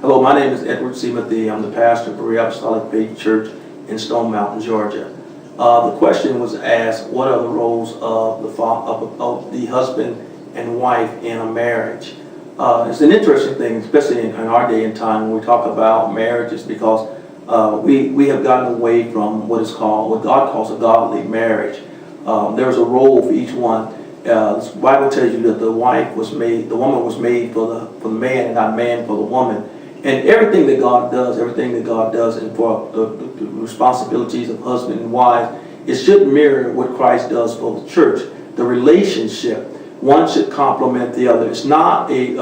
Hello, my name is Edward Seamathy. I'm the pastor of Berea Apostolic Faith Church in Stone Mountain, Georgia. The question was asked, what are the roles of the husband and wife in a marriage? It's an interesting thing, especially in our day and time when we talk about marriages, because we have gotten away from what God calls a godly marriage. There's a role for each one. The Bible tells you that the woman was made for the man and not man for the woman. And everything that God does, and for the responsibilities of husband and wife, it should mirror what Christ does for the church. The relationship, one should complement the other. It's not a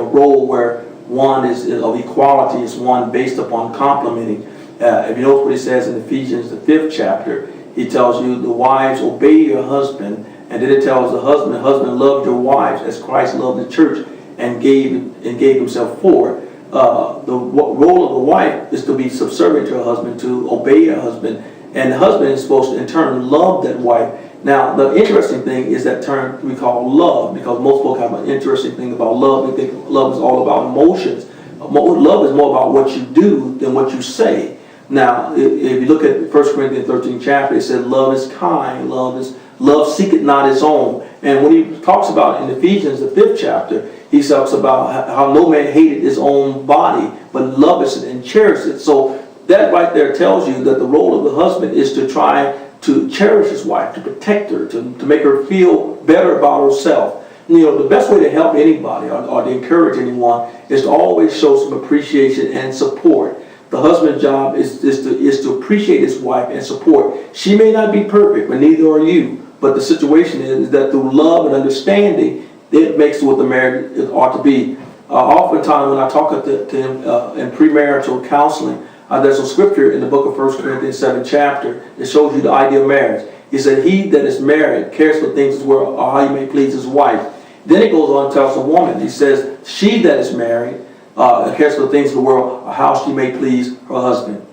role where one is of equality. It's one based upon complementing. If you notice what he says in Ephesians, the 5th chapter, he tells you, the wives, obey your husband. And then it tells the husband, love your wives as Christ loved the church and gave himself for it. The role of the wife is to be subservient to her husband, to obey her husband, and the husband is supposed to in turn love that wife. Now the interesting thing is that term we call love, because most folk have an interesting thing about love. They think love is all about emotions. Love is more about what you do than what you say. Now if you look at 1 Corinthians 13 chapter, it says love is kind, love seeketh not its own. And when he talks about in Ephesians the 5th chapter, he talks about how no man hated his own body, but loveth it and cherishes it. So that right there tells you that the role of the husband is to try to cherish his wife, to protect her, to make her feel better about herself. You know, the best way to help anybody or to encourage anyone is to always show some appreciation and support. The husband's job is to appreciate his wife and support. She may not be perfect, but neither are you. But the situation is that through love and understanding, it makes what the marriage ought to be. Oftentimes when I talk to him in premarital counseling, there's a scripture in the book of 1 Corinthians 7 chapter that shows you the idea of marriage. He said, he that is married cares for things as well, or how he may please his wife. Then it goes on and tells the woman, he says, she that is married cares for the things of the world, or how she may please her husband.